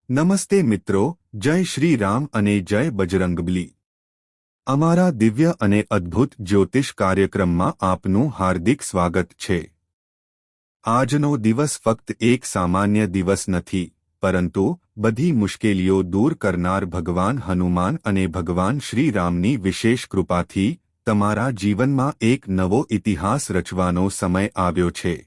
નમસ્તે મિત્રો, જય શ્રી રામ અને જય બજરંગબલી। અમારા દિવ્ય અને અદ્ભુત જ્યોતિષ કાર્યક્રમમાં આપનું હાર્દિક સ્વાગત છે। આજનો દિવસ ફક્ત એક સામાન્ય દિવસ નથી, પરંતુ બધી મુશ્કેલીઓ દૂર કરનાર ભગવાન હનુમાન અને ભગવાન શ્રી રામની વિશેષ કૃપાથી તમારા જીવનમાં એક નવો ઇતિહાસ રચવાનો સમય આવ્યો છે।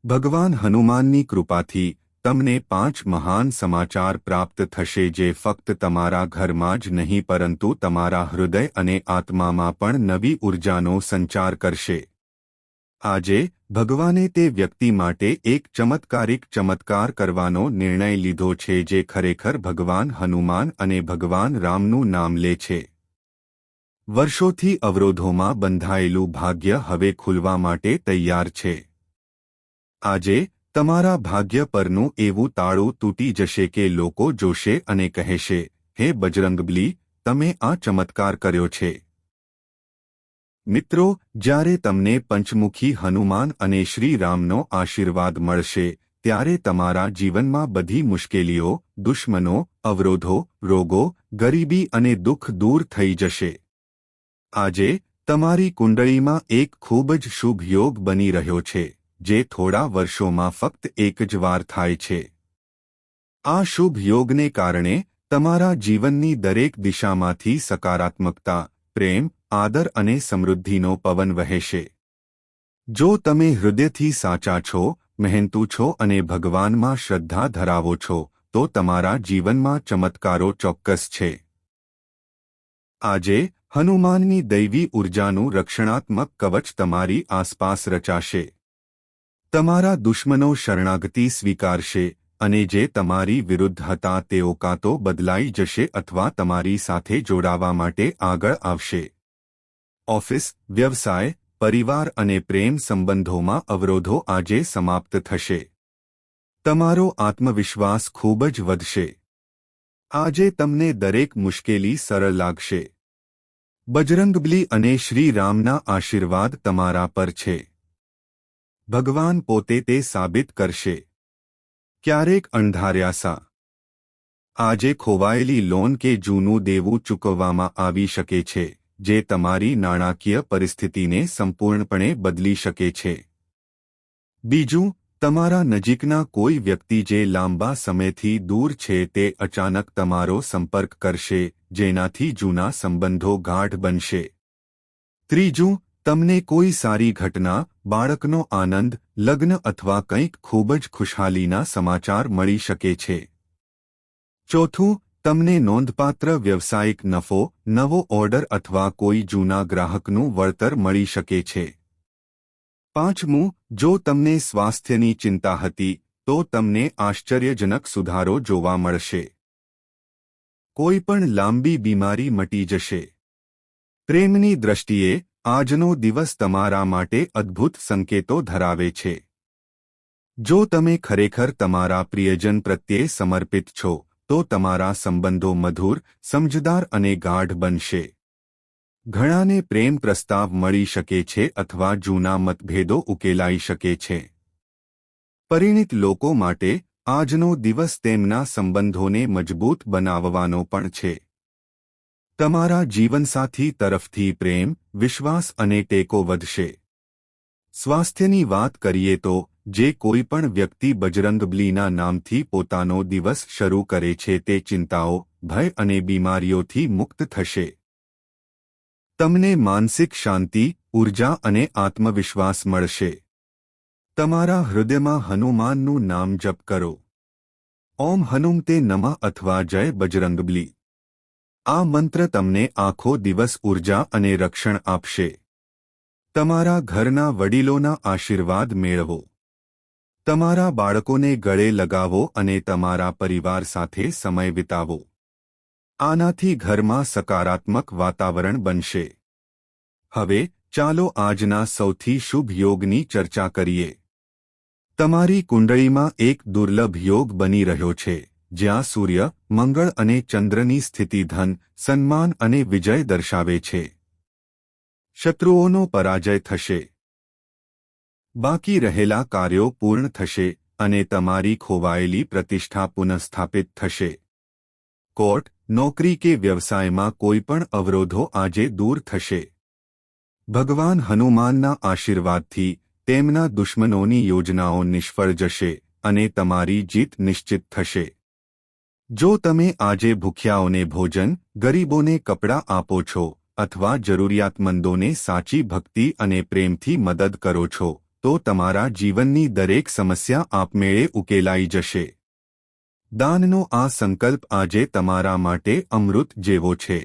ભગવાન હનુમાનની કૃપાથી તમને 5 મહાન સમાચાર પ્રાપ્ત થશે જે ફક્ત તમારા ઘરમાં જ નહીં પરંતુ તમારા હૃદય અને આત્મામાં પણ નવી ઉર્જાનો સંચાર કરશે। આજે ભગવાને તે વ્યક્તિ માટે એક ચમત્કારિક ચમત્કાર કરવાનો નિર્ણય લીધો છે જે ખરેખર ભગવાન હનુમાન અને ભગવાન રામનું નામ લે છે। વર્ષોથી અવરોધોમાં બંધાયેલું ભાગ્ય હવે ખુલવા માટે તૈયાર છે। આજે તમારા ભાગ્ય પરનું એવું તાળું તૂટી જશે કે લોકો જોશે અને કહેશે, હે બજરંગબલી, તમે આ ચમત્કાર કર્યો છે। મિત્રો, જ્યારે તમને પંચમુખી હનુમાન અને શ્રી રામનો આશીર્વાદ મળશે ત્યારે તમારા જીવનમાં બધી મુશ્કેલીઓ, દુશ્મનો, અવરોધો, રોગો, ગરીબી અને દુઃખ દૂર થઈ જશે। આજે તમારી કુંડળીમાં એક ખૂબ જ શુભ યોગ બની રહ્યો છે જે થોડા વર્ષોમાં ફક્ત એક જ વાર થાય છે। આ શુભ યોગને કારણે તમારા જીવનની દરેક દિશામાંથી સકારાત્મકતા, પ્રેમ, આદર અને સમૃદ્ધિનો પવન વહેશે। જો તમે હૃદયથી સાચા છો, મહેનતુ છો અને ભગવાનમાં શ્રદ્ધા ધરાવો છો, તો તમારા જીવનમાં ચમત્કારો ચોક્કસ છે। આજે હનુમાનની દૈવી ઉર્જાનું રક્ષણાત્મક કવચ તમારી આસપાસ રચાશે। તમારા દુશ્મનો શરણાગતિ સ્વીકારશે અને જે તમારી વિરુદ્ધ હતા તેઓ કાં તો બદલાઈ જશે અથવા તમારી સાથે જોડાવા માટે આગળ આવશે। ઓફિસ, વ્યવસાય, પરિવાર અને પ્રેમ સંબંધોમાં અવરોધો આજે સમાપ્ત થશે। તમારો આત્મવિશ્વાસ ખૂબ જ વધશે। આજે તમને દરેક મુશ્કેલી સરળ લાગશે। બજરંગબલી અને શ્રી રામના આશીર્વાદ તમારા પર છે। ભગવાન પોતે તે સાબિત કરશે। ક્યારેક અણધાર્યા આજે ખોવાયેલી લોન કે જૂનું દેવું ચૂકવવામાં આવી શકે છે જે તમારી નાણાકીય પરિસ્થિતિને સંપૂર્ણપણે બદલી શકે છે। બીજું, તમારા નજીકના કોઈ વ્યક્તિ જે લાંબા સમયથી દૂર છે તે અચાનક તમારો સંપર્ક કરશે જેનાથી જૂના સંબંધો ગાઢ બનશે। ત્રીજું, તમને કોઈ સારી ઘટના, બાળકનો આનંદ, લગ્ન અથવા કંઈક ખૂબ જ ખુશહાલીના સમાચાર મળી શકે છે। ચોથું, તમને નોંધપાત્ર વ્યવસાયિક નફો, નવો ઓર્ડર અથવા કોઈ જૂના ગ્રાહકનું વળતર મળી શકે છે। પાંચમું, જો તમને સ્વાસ્થ્યની ચિંતા હતી તો તમને આશ્ચર્યજનક સુધારો જોવા મળશે। કોઈ પણ લાંબી બીમારી મટી જશે। પ્રેમની દ્રષ્ટિએ આજનો દિવસ તમારા માટે અદ્ભુત સંકેતો ધરાવે છે। જો તમે ખરેખર તમારા પ્રિયજન પ્રત્યે સમર્પિત છો તો તમારા સંબંધો મધુર, સમજદાર અને ગાઢ બનશે। ઘણાને પ્રેમ પ્રસ્તાવ મળી શકે છે અથવા જૂના મતભેદો ઉકેલાઈ શકે છે। પરિણીત લોકો માટે આજનો દિવસ તેમના સંબંધોને મજબૂત બનાવવાનો પણ છે। તમારા જીવનસાથી તરફથી પ્રેમ, વિશ્વાસ અને ટેકો વધશે। સ્વાસ્થ્યની વાત કરીએ તો જે કોઈ પણ વ્યક્તિ બજરંગબલીના નામથી પોતાનો દિવસ શરૂ કરે છે તે ચિંતાઓ, ભય અને બીમારીઓથી મુક્ત થશે। તમને માનસિક શાંતિ, ઊર્જા અને આત્મવિશ્વાસ મળશે। તમારા હૃદયમાં હનુમાનનું નામ જપ કરો। ઓમ હનુમતે નમઃ અથવા જય બજરંગબલી। આ મંત્ર તમને આખો દિવસ ઊર્જા અને રક્ષણ આપશે। તમારા ઘરના વડીલોના આશીર્વાદ મેળવો। તમારા બાળકોને ગળે લગાવો અને તમારા પરિવાર સાથે સમય વિતાવો। આનાથી ઘરમાં સકારાત્મક વાતાવરણ બનશે। હવે ચાલો આજના સૌથી શુભ યોગની ચર્ચા કરીએ। તમારી કુંડળીમાં એક દુર્લભ યોગ બની રહ્યો છે જ્યાં સૂર્ય, મંગળ અને ચંદ્રની સ્થિતિ ધન, સન્માન અને વિજય દર્શાવે છે। શત્રુઓનો પરાજય થશે। બાકી રહેલા કાર્યો પૂર્ણ થશે અને તમારી ખોવાયેલી પ્રતિષ્ઠા પુનઃસ્થાપિત થશે. કોર્ટ, નોકરી કે વ્યવસાયમાં કોઈપણ અવરોધો આજે દૂર થશે. ભગવાન હનુમાનના આશીર્વાદથી તેમના દુશ્મનોની યોજનાઓ નિષ્ફળ જશે અને તમારી જીત નિશ્ચિત થશે. જો તમે આજે ભૂખ્યાઓને ભોજન, ગરીબોને કપડાં આપો છો અથવા જરૂરિયાતમંદોને સાચી ભક્તિ અને પ્રેમથી મદદ કરો છો, તો તમારા જીવનની દરેક સમસ્યા આપમેળે ઉકેલાઈ જશે. દાનનો આ સંકલ્પ આજે તમારા માટે અમૃત જેવો છે.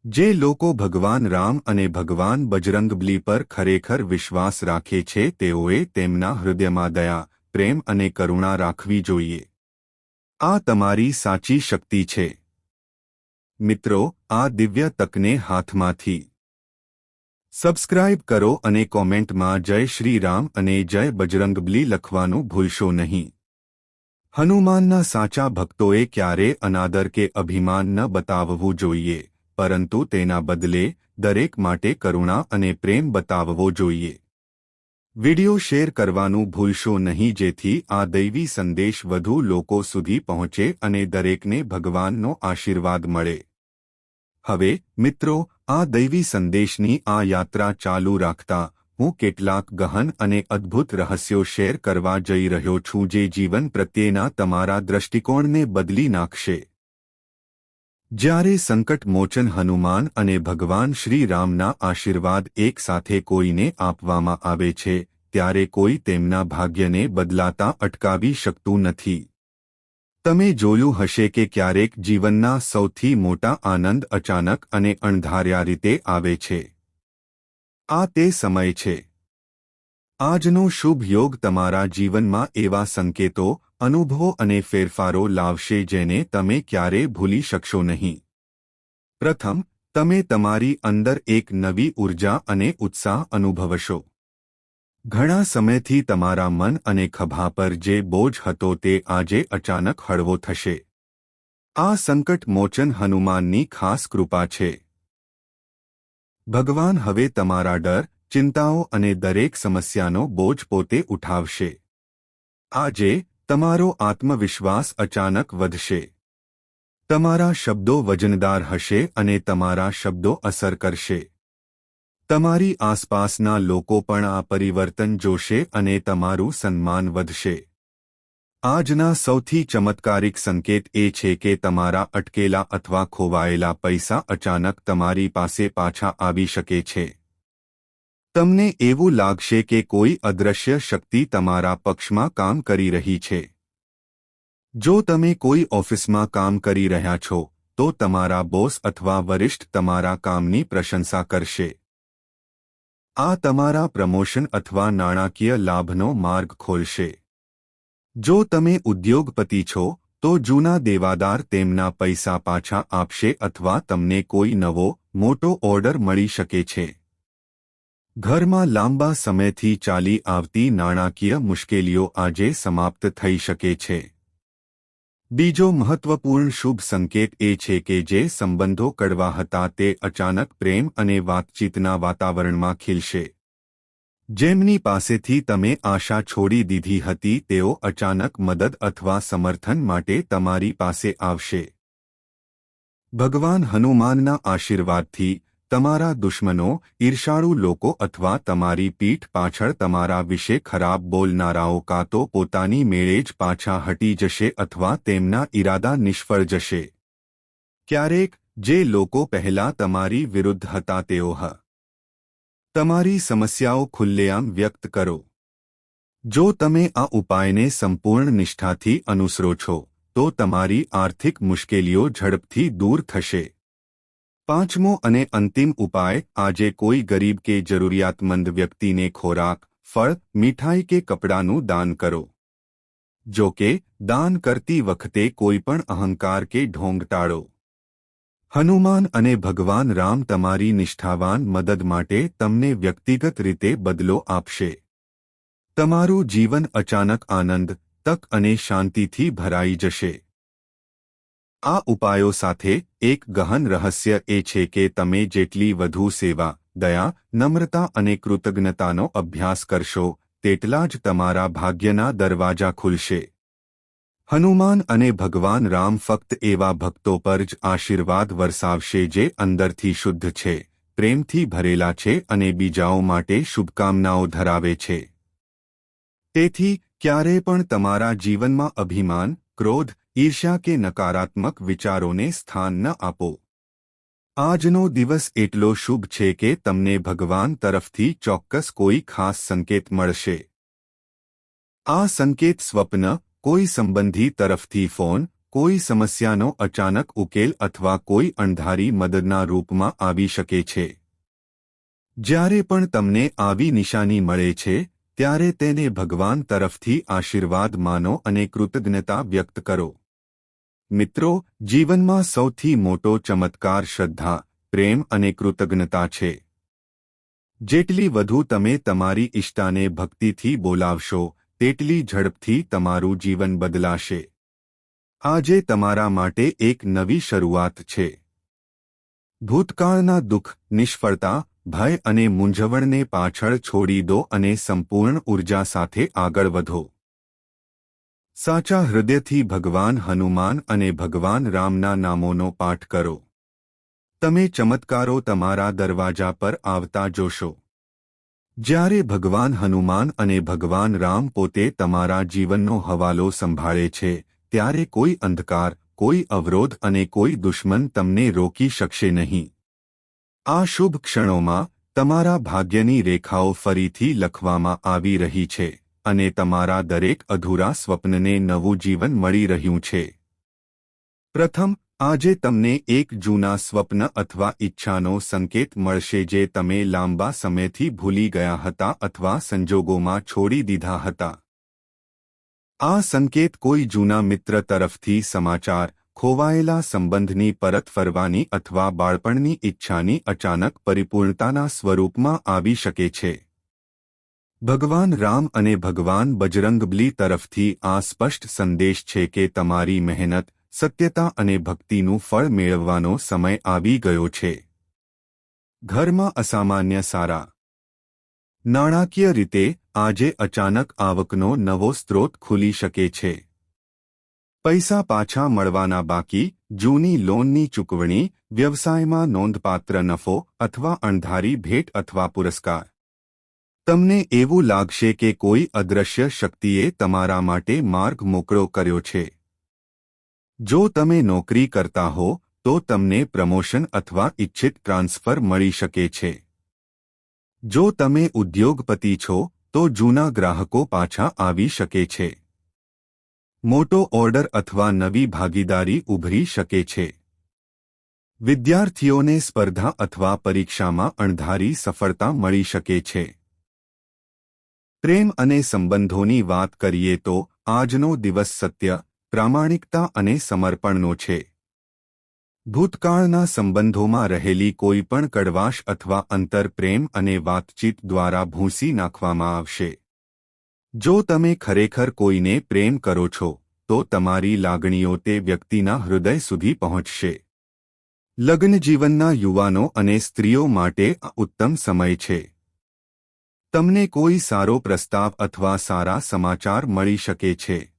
જે લોકો ભગવાન રામ અને ભગવાન બજરંગબલી પર ખરેખર વિશ્વાસ રાખે છે તેઓએ તેમના હૃદયમાં દયા, પ્રેમ અને કરુણા રાખવી જોઈએ. આ તમારી સાચી શક્તિ છે. મિત્રો, આ દિવ્ય તકને હાથમાંથી સબસ્ક્રાઇબ કરો અને કોમેન્ટમાં જય શ્રી રામ અને જય બજરંગબલી લખવાનું ભૂલશો નહીં. હનુમાનના સાચા ભક્તોએ ક્યારે અનાદર કે અભિમાન ન બતાવવું જોઈએ, પરંતુ તેના બદલે દરેક માટે કરુણા અને પ્રેમ બતાવવો જોઈએ. વિડિયો શેર કરવાનું ભૂલશો નહીં જેથી આ દૈવી સંદેશ વધુ લોકો સુધી પહોંચે અને દરેકને ભગવાનનો આશીર્વાદ મળે. હવે, મિત્રો, આ દૈવી સંદેશની આ યાત્રા ચાલુ રાખતા હું કેટલાક ગહન અને અદ્ભુત રહસ્યો શેર કરવા જઈ રહ્યો છું જે જીવન પ્રત્યેના તમારા દૃષ્ટિકોણને બદલી નાખશે. જ્યારે સંકટ મોચન હનુમાન અને ભગવાન શ્રી રામના આશીર્વાદ એક સાથે કોઈને આપવામાં આવે છે, ત્યારે કોઈ તેમના ભાગ્યને બદલાતા અટકાવી શકતું નથી. તમે જોયું હશે કે ક્યારેક જીવનના સૌથી મોટા આનંદ અચાનક અને અણધાર્યા રીતે આવે છે. આ તે સમય છે. આજનો શુભ યોગ તમારા જીવનમાં એવા સંકેતો, અનુભવો અને ફેરફારો લાવશે જેને તમે ક્યારેય ભૂલી શકશો નહીં. પ્રથમ, તમે તમારી અંદર એક નવી ઊર્જા અને ઉત્સાહ અનુભવશો. ઘણા સમયથી તમારા મન અને ખભા પર જે બોજ હતો તે આજે અચાનક હળવો થશે. આ સંકટ મોચન હનુમાનની ખાસ કૃપા છે. ભગવાન હવે તમારા ડર, ચિંતાઓ અને દરેક સમસ્યાનો બોજ પોતે ઉઠાવશે. આજે તમારો આત્મવિશ્વાસ અચાનક વધશે. તમારા શબ્દો વજનદાર હશે અને તમારા શબ્દો અસર કરશે. તમારી આસપાસના લોકો પણ આ પરિવર્તન જોશે અને તમારું સન્માન વધશે. આજના સૌથી ચમત્કારિક સંકેત એ છે કે તમારા અટકેલા અથવા ખોવાયેલા પૈસા અચાનક તમારી પાસે પાછા આવી શકે છે. તમને એવું લાગશે કે કોઈ અદૃશ્ય શક્તિ તમારા પક્ષમાં કામ કરી રહી છે. જો તમે કોઈ ઓફિસમાં કામ કરી રહ્યા છો, તો તમારા બોસ અથવા વરિષ્ઠ તમારા કામની પ્રશંસા કરશે. આ તમારા પ્રમોશન અથવા નાણાકીય લાભનો માર્ગ ખોલશે. જો તમે ઉદ્યોગપતિ છો, તો જૂના દેવાદાર તેમના પૈસા પાછા આપશે અથવા તમને કોઈ નવો, મોટો ઓર્ડર મળી શકે છે. ઘરમાં લાંબા સમયથી ચાલી આવતી નાણાકીય મુશ્કેલીઓ આજે સમાપ્ત થઈ શકે છે. બીજો મહત્વપૂર્ણ શુભ સંકેત એ છે કે જે સંબંધો કડવા હતા તે અચાનક પ્રેમ અને વાતચીતના વાતાવરણમાં ખીલશે. જેમની પાસેથી તમે આશા છોડી દીધી હતી તેઓ અચાનક મદદ અથવા સમર્થન માટે તમારી પાસે આવશે. ભગવાન હનુમાનના આશીર્વાદથી તમારા દુશ્મનો, ઈર્ષાળુ લોકો અથવા તમારી પીઠ પાછળ તમારા વિશે ખરાબ બોલનારાઓ કાં તો પોતાની મેળે જ પાછા હટી જશે અથવા તેમના ઈરાદા નિષ્ફળ જશે. ક્યારેક જે લોકો પહેલા તમારી વિરુદ્ધ હતા તેઓ તમારી સમસ્યાઓ ખુલ્લેઆમ વ્યક્ત કરો. જો તમે આ ઉપાયને સંપૂર્ણ નિષ્ઠાથી અનુસરો છો, તો તમારી આર્થિક મુશ્કેલીઓ ઝડપથી દૂર થશે. પાંચમો અને અંતિમ ઉપાય, આજે કોઈ ગરીબ કે જરૂરિયાતમંદ વ્યક્તિને ખોરાક, ફળ, મીઠાઈ કે કપડાનું દાન કરો. જો કે, દાન કરતી વખતે કોઈપણ અહંકાર કે ઢોંગ ટાળો. હનુમાન અને ભગવાન રામ તમારી નિષ્ઠાવાન મદદ માટે તમને વ્યક્તિગત રીતે બદલો આપશે. તમારું જીવન અચાનક આનંદ, તક અને શાંતિથી ભરાઈ જશે. આ ઉપાયો સાથે એક ગહન રહસ્ય એ છે કે તમે જેટલી વધુ સેવા, દયા, નમ્રતા અને કૃતજ્ઞતાનો અભ્યાસ કરશો, તેટલા જ તમારા ભાગ્યના દરવાજા ખુલશે. હનુમાન અને ભગવાન રામ ફક્ત એવા ભક્તો પર જ આશીર્વાદ વરસાવશે જે અંદરથી શુદ્ધ છે, પ્રેમથી ભરેલા છે અને બીજાઓ માટે શુભકામનાઓ ધરાવે છે. તેથી ક્યારે પણ તમારા જીવનમાં અભિમાન, ક્રોધ, ઈર્ષ્યા કે નકારાત્મક વિચારોને સ્થાન ન આપો. આજનો દિવસ એટલો શુભ છે કે તમને ભગવાન તરફથી ચોક્કસ કોઈ ખાસ સંકેત મળશે. આ સંકેત સ્વપ્ન, કોઈ સંબંધી તરફથી ફોન, કોઈ સમસ્યાનો અચાનક ઉકેલ અથવા કોઈ અણધારી મદદના રૂપમાં આવી શકે છે. જ્યારે પણ તમને આવી નિશાની મળે છે, ત્યારે તેને ભગવાન તરફથી આશીર્વાદ માનો અને કૃતજ્ઞતા વ્યક્ત કરો. મિત્રો, જીવનમાં સૌથી મોટો ચમત્કાર શ્રદ્ધા, પ્રેમ અને કૃતજ્ઞતા છે. જેટલી વધુ તમે તમારી ઈષ્ટાને ભક્તિથી બોલાવશો, તેટલી ઝડપથી તમારું જીવન બદલાશે. આજે તમારા માટે એક નવી શરૂઆત છે. ભૂતકાળના દુઃખ, નિષ્ફળતા, ભય અને મૂંઝવણને પાછળ છોડી દો અને સંપૂર્ણ ઊર્જા સાથે આગળ વધો. સાચા હૃદયથી ભગવાન હનુમાન અને ભગવાન રામના નામોનો પાઠ કરો. તમે ચમત્કારો તમારા દરવાજા પર આવતા જોશો. જ્યારે ભગવાન હનુમાન અને ભગવાન રામ પોતે તમારા જીવનનો હવાલો સંભાળે છે, ત્યારે કોઈ અંધકાર, કોઈ અવરોધ અને કોઈ દુશ્મન તમને રોકી શકશે નહીં. આ શુભ ક્ષણોમાં તમારા ભાગ્યની રેખાઓ ફરીથી લખવામાં આવી રહી છે અને તમારા દરેક અધૂરા સ્વપ્નને નવું જીવન મળી રહ્યું છે. પ્રથમ, આજે તમને એક જૂના સ્વપ્ન અથવા ઈચ્છાનો સંકેત મળશે જે તમે લાંબા સમયથી ભૂલી ગયા હતા અથવા સંજોગોમાં છોડી દીધા હતા. આ સંકેત કોઈ જૂના મિત્ર તરફથી સમાચાર, ખોવાયેલા સંબંધની પરત ફરવાની અથવા બાળપણની ઈચ્છાની અચાનક પરિપૂર્ણતાના સ્વરૂપમાં આવી શકે છે. ભગવાન રામ અને ભગવાન બજરંગબલી તરફથી આ સ્પષ્ટ સંદેશ છે કે તમારી મહેનત, સત્યતા અને ભક્તિનું ફળ મેળવવાનો સમય આવી ગયો છે. ઘરમાં અસામાન્ય સારા. નાણાકીય રીતે આજે અચાનક આવકનો નવો સ્ત્રોત ખુલી શકે છે. પૈસા પાછા મળવાના બાકી, જૂની લોનની ચૂકવણી, વ્યવસાયમાં નોંધપાત્ર નફો અથવા અણધારી ભેટ અથવા પુરસ્કાર. તમને એવું લાગશે કે કોઈ અદૃશ્ય શક્તિએ તમારા માટે માર્ગ મોકળો કર્યો છે. જો તમે નોકરી કરતા હો, તો તમને પ્રમોશન અથવા ઇચ્છિત ટ્રાન્સફર મળી શકે છે. જો તમે ઉદ્યોગપતિ છો, તો જૂના ગ્રાહકો પાછા આવી શકે છે. મોટો ઓર્ડર અથવા નવી ભાગીદારી ઉભરી શકે છે. વિદ્યાર્થીઓને સ્પર્ધા અથવા પરીક્ષામાં અણધારી સફળતા મળી શકે છે. પ્રેમ અને સંબંધોની વાત કરીએ તો આજનો દિવસ સત્ય, પ્રામાણિકતા અને સમર્પણનો છે. ભૂતકાળના સંબંધોમાં રહેલી કોઈ પણ કડવાશ અથવા અંતર પ્રેમ અને વાતચીત દ્વારા ભૂંસી નાખવામાં આવશે. જો તમે ખરેખર કોઈને પ્રેમ કરો છો, તો તમારી લાગણીઓ તે વ્યક્તિના હૃદય સુધી પહોંચશે. લગ્નજીવનના યુવાનો અને સ્ત્રીઓ માટે આ ઉત્તમ સમય છે. તમને કોઈ સારો પ્રસ્તાવ અથવા સારા સમાચાર મળી શકે છે.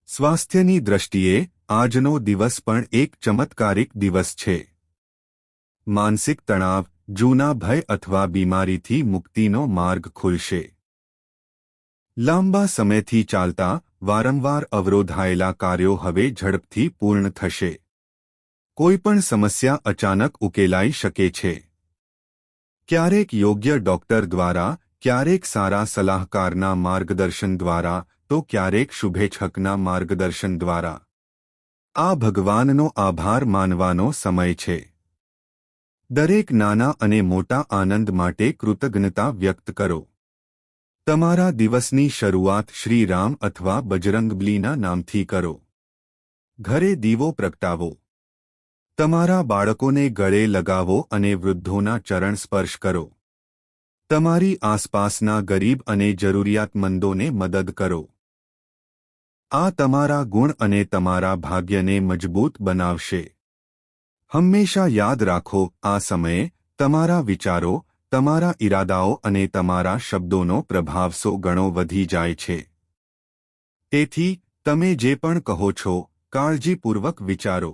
સ્વાસ્થ્યની દૃષ્ટિએ આજનો દિવસ પણ એક ચમત્કારિક દિવસ છે. માનસિક તણાવ, જૂના ભય અથવા બીમારીથી મુક્તિનો માર્ગ ખુલશે. લાંબા સમયથી ચાલતા, વારંવાર અવરોધાયેલા કાર્યો હવે ઝડપથી પૂર્ણ થશે. કોઈપણ સમસ્યા અચાનક ઉકેલાઈ શકે છે. ક્યારેક યોગ્ય ડોક્ટર દ્વારા, ક્યારેક સારા સલાહકારના માર્ગદર્શન દ્વારા, તો ક્યારેક શુભેચ્છકના માર્ગદર્શન દ્વારા. આ ભગવાનનો આભાર માનવાનો સમય છે. દરેક નાના અને મોટા આનંદ માટે કૃતજ્ઞતા વ્યક્ત કરો. તમારા દિવસની શરૂઆત શ્રી રામ અથવા બજરંગબલીના નામથી કરો. ઘરે દીવો પ્રગટાવો. તમારા બાળકોને ગળે લગાવો અને વૃદ્ધોના ચરણ સ્પર્શ કરો. તમારી આસપાસના ગરીબ અને જરૂરિયાતમંદોને મદદ કરો. આ તમારા ગુણ અને તમારા ભાગ્યને મજબૂત બનાવશે. હંમેશા યાદ રાખો, આ સમયે તમારા વિચારો, તમારા ઈરાદાઓ અને તમારા શબ્દોનો પ્રભાવ 100 ગણો વધી જાય છે. તેથી તમે જે પણ કહો છો, કાળજીપૂર્વક વિચારો.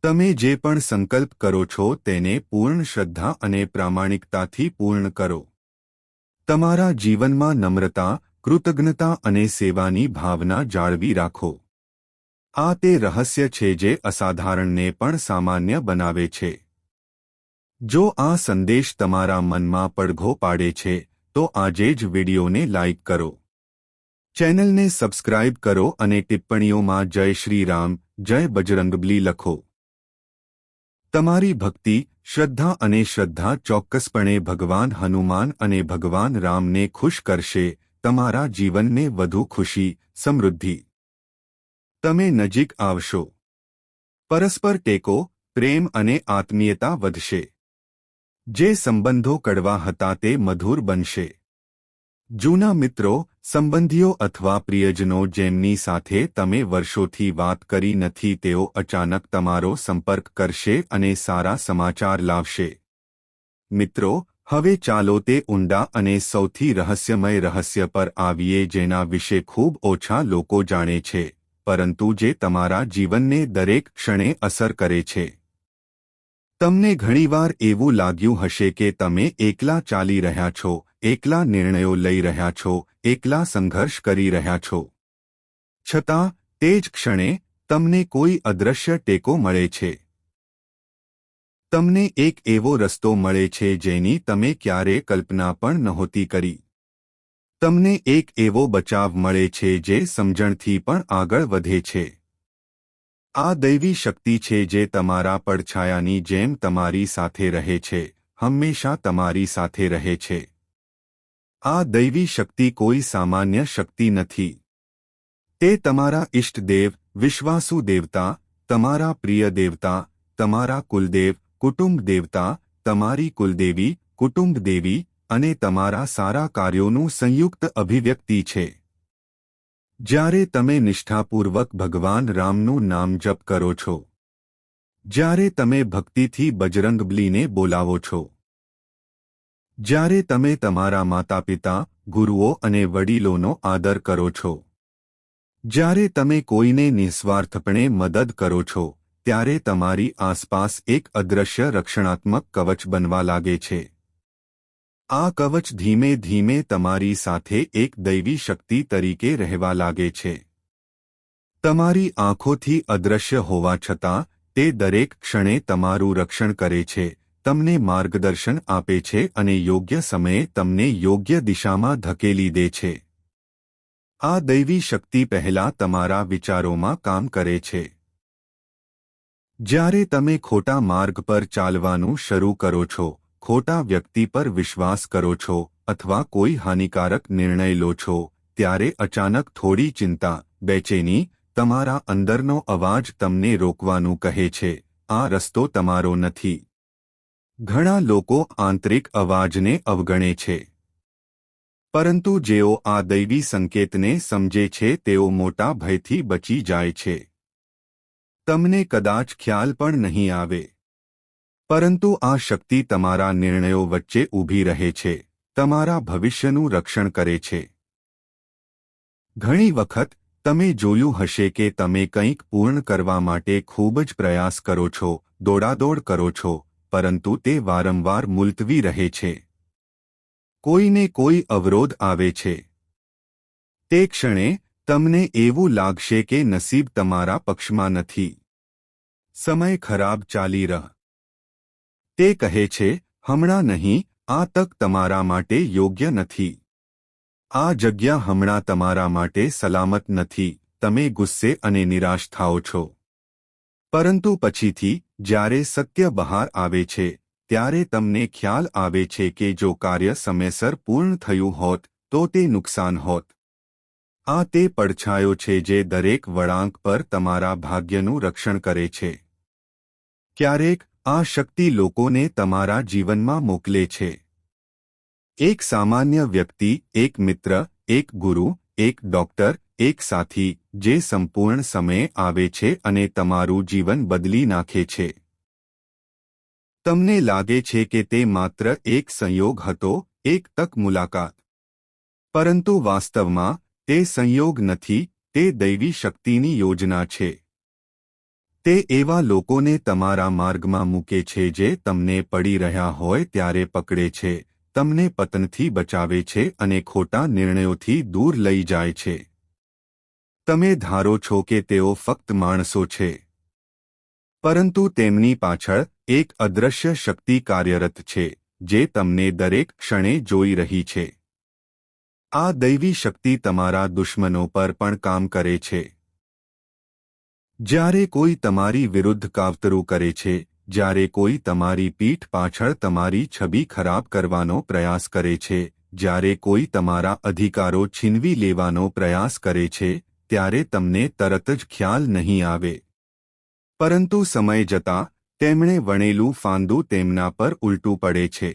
તમે જે પણ સંકલ્પ કરો છો તેને પૂર્ણ શ્રદ્ધા અને પ્રામાણિકતાથી પૂર્ણ કરો. તમારા જીવનમાં નમ્રતા, કૃતજ્ઞતા અને સેવાની ભાવના જાળવી રાખો. આ તે રહસ્ય છે જે અસાધારણને પણ સામાન્ય બનાવે છે. જો આ સંદેશ તમારા મનમાં પડઘો પાડે છે, તો આજે જ વિડિયોને લાઇક કરો. ચેનલને સબસ્ક્રાઇબ કરો અને ટિપ્પણીઓમાં જય શ્રી રામ, જય બજરંગબલી લખો. તમારી ભક્તિ, શ્રદ્ધા અને શ્રદ્ધા ચોક્કસપણે ભગવાન હનુમાન અને ભગવાન રામને ખુશ કરશે, તમારા જીવનને વધુ ખુશી, સમૃદ્ધિ. તમે નજીક આવશો. પરસ્પર ટેકો, પ્રેમ અને આત્મીયતા વધશે. જે સંબંધો કડવા હતા તે મધુર બનશે. જૂના મિત્રો, સંબંધીઓ અથવા પ્રિયજનો જેમની સાથે તમે વર્ષોથી વાત કરી નથી તેઓ અચાનક તમારો સંપર્ક કરશે અને સારા સમાચાર લાવશે. મિત્રો, હવે ચાલો તે ઊંડા અને સૌથી રહસ્યમય રહસ્ય પર આવીએ જેના વિશે ખૂબ ઓછા લોકો જાણે છે, પરંતુ જે તમારા જીવનને દરેક ક્ષણે અસર કરે છે. તમને ઘણીવાર એવું લાગ્યું હશે કે તમે એકલા ચાલી રહ્યા છો, એકલા નિર્ણયો લઈ રહ્યા છો, એકલા સંઘર્ષ કરી રહ્યા છો. છતાં તે જ ક્ષણે તમને કોઈ અદૃશ્ય ટેકો મળે છે. તમને એક એવો રસ્તો મળે છે જેની તમે ક્યારેય કલ્પના પણ નહોતી કરી. તમને એક એવો બચાવ મળે છે જે સમજણથી પણ આગળ વધે છે. આ દૈવી શક્તિ છે જે તમારા પડછાયાની જેમ તમારી સાથે રહે છે, હંમેશા તમારી સાથે રહે છે. આ દૈવી શક્તિ કોઈ સામાન્ય શક્તિ નથી. તે તમારા ઇષ્ટદેવ, વિશ્વાસુ દેવતા, તમારા પ્રિય દેવતા, તમારા કુલદેવ, કુટુંબ દેવતા, તમારી કુલદેવી, કુટુંબ દેવી અને તમારા સારા કાર્યોનું સંયુક્ત અભિવ્યક્તિ છે. જ્યારે તમે નિષ્ઠાપૂર્વક ભગવાન રામનું નામ જપ કરો છો, જ્યારે તમે ભક્તિથી બજરંગબલીને બોલાવો છો, જ્યારે તમે તમારા માતાપિતા, ગુરુઓ અને વડીલોનો આદર કરો છો, જ્યારે તમે કોઈને નિસ્વાર્થપણે મદદ કરો છો, ત્યારે તમારી આસપાસ એક અદૃશ્ય રક્ષણાત્મક કવચ બનવા લાગે છે. આ કવચ ધીમે ધીમે તમારી સાથે એક દૈવી શક્તિ તરીકે રહેવા લાગે છે. તમારી આંખોથી અદૃશ્ય હોવા છતાં તે દરેક ક્ષણે તમારું રક્ષણ કરે છે, તમને માર્ગદર્શન આપે છે અને યોગ્ય સમયે તમને યોગ્ય દિશામાં ધકેલી દે છે. આ દૈવી શક્તિ પહેલા તમારા વિચારોમાં કામ કરે છે. જ્યારે તમે ખોટા માર્ગ પર ચાલવાનું શરૂ કરો છો, ખોટા વ્યક્તિ પર વિશ્વાસ કરો છો અથવા કોઈ હાનિકારક નિર્ણય લો છો, ત્યારે અચાનક થોડી ચિંતા, બેચેની, તમારા અંદરનો અવાજ તમને રોકવાનું કહે છે, આ રસ્તો તમારો નથી. ઘણા લોકો આંતરિક અવાજને અવગણે છે. પરંતુ જેઓ આ દૈવી સંકેતને સમજે છે તેઓ મોટા ભયથી બચી જાય છે. તમને કદાચ ખ્યાલ પણ નહીં આવે. પરંતુ આ શક્તિ તમારા નિર્ણયો વચ્ચે ઊભી રહે છે, તમારા ભવિષ્યનું રક્ષણ કરે છે. ઘણી વખત તમે જોયું હશે કે તમે કંઈક પૂર્ણ કરવા માટે ખૂબ જ પ્રયાસ કરો છો, દોડાદોડ કરો છો, પરંતુ તે વારંવાર મુલતવી રહે છે. કોઈને કોઈ અવરોધ આવે છે. તે ક્ષણે તમને એવું લાગશે કે નસીબ તમારા પક્ષમાં નથી. સમય ખરાબ ચાલી રહ્યો. તે કહે છે, હમણાં નહીં, આ તક તમારા માટે યોગ્ય નથી. આ જગ્યા હમણાં તમારા માટે સલામત નથી, તમે ગુસ્સે અને નિરાશ થાઓ છો. પરંતુ પછીથી, જ્યારે સત્ય બહાર આવે છે, ત્યારે તમને ખ્યાલ આવે છે કે જો કાર્ય સમયસર પૂર્ણ થયું હોત, તો તે નુકસાન હોત. આ તે પડછાયો છે જે દરેક વળાંક પર તમારા ભાગ્યનું રક્ષણ કરે છે. ક્યારેક આ શક્તિ લોકોને તમારા જીવનમાં મોકલે છે. એક સામાન્ય વ્યક્તિ, એક મિત્ર, એક ગુરુ, એક ડોક્ટર, એક સાથી, જે સંપૂર્ણ સમયે આવે છે અને તમારું જીવન બદલી નાખે છે. તમને લાગે છે કે તે માત્ર એક સંયોગ હતો, એક તક મુલાકાત. પરંતુ વાસ્તવમાં તે સંયોગ નથી, તે દૈવી શક્તિની યોજના છે. તે એવા લોકોને તમારા માર્ગમાં મૂકે છે જે તમને પડી રહ્યા હોય ત્યારે પકડે છે, તમને પતનથી બચાવે છે અને ખોટા નિર્ણયોથી દૂર લઈ જાય છે. તમે ધારો છો કે તેઓ ફક્ત માણસો છે, પરંતુ તેમની પાછળ એક અદૃશ્ય શક્તિ કાર્યરત છે, જે તમને દરેક ક્ષણે જોઈ રહી છે. આ દૈવી શક્તિ તમારા દુશ્મનો પર પણ કામ કરે છે. જ્યારે કોઈ તમારી વિરુદ્ધ કાવતરું કરે છે, જ્યારે કોઈ તમારી પીઠ પાછળ તમારી છબી ખરાબ કરવાનો પ્રયાસ કરે છે, જ્યારે કોઈ તમારા અધિકારો છીનવી લેવાનો પ્રયાસ કરે છે, ત્યારે તમને તરત જ ખ્યાલ નહીં આવે. પરંતુ સમય જતાં તેમણે વણેલું ફાંદું તેમના પર ઉલટું પડે છે.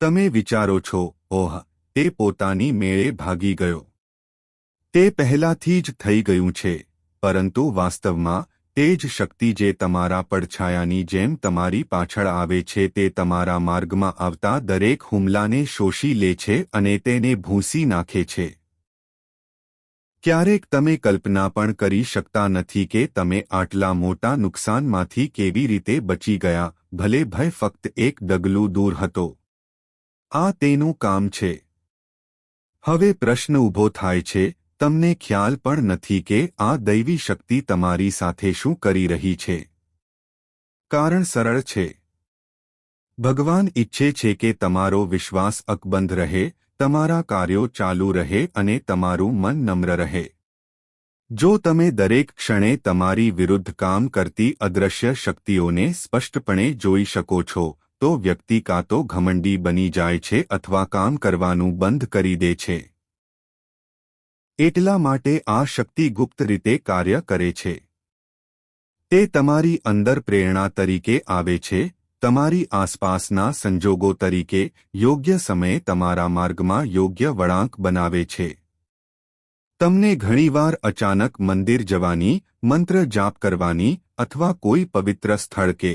તમે વિચારો છો, ઓહ, તે પોતાની મેળે ભાગી ગયો. તે પહેલાથી જ થઈ ગયું છે. પરંતુ વાસ્તવમાં તે જ શક્તિ જે તમારા પડછાયાની જેમ તમારી પાછળ આવે છે તે તમારા માર્ગમાં આવતા દરેક હુમલાને શોષી લે છે અને તેને ભૂંસી નાખે છે. ક્યારેક તમે કલ્પના પણ કરી શકતા નથી કે તમે આટલા મોટા નુકસાનમાંથી કેવી રીતે બચી ગયા, ભલે ભય ફક્ત એક ડગલું દૂર હતો. આ તેનું કામ છે. હવે પ્રશ્ન ઊભો થાય છે, તમને ખ્યાલ પણ નથી કે આ દૈવી શક્તિ તમારી સાથે શું કરી રહી છે. કારણ સરળ છે. ભગવાન ઈચ્છે છે કે તમારો વિશ્વાસ અકબંધ રહે, તમારા કાર્યો ચાલુ રહે અને તમારું મન નમ્ર રહે. જો તમે દરેક ક્ષણે તમારી વિરુદ્ધ કામ કરતી અદૃશ્ય શક્તિઓને સ્પષ્ટપણે જોઈ શકો છો, તો વ્યક્તિ કાં તો ઘમંડી બની જાય છે અથવા કામ કરવાનું બંધ કરી દે છે. એટલા માટે આ શક્તિ ગુપ્ત રીતે કાર્ય કરે છે. તે તમારી અંદર પ્રેરણા તરીકે આવે છે, તમારી આસપાસના સંજોગો તરીકે, યોગ્ય સમયે તમારા માર્ગમાં યોગ્ય વળાંક બનાવે છે. તમને ઘણીવાર અચાનક મંદિર જવાની, મંત્ર જાપ કરવાની અથવા કોઈ પવિત્ર સ્થળ કે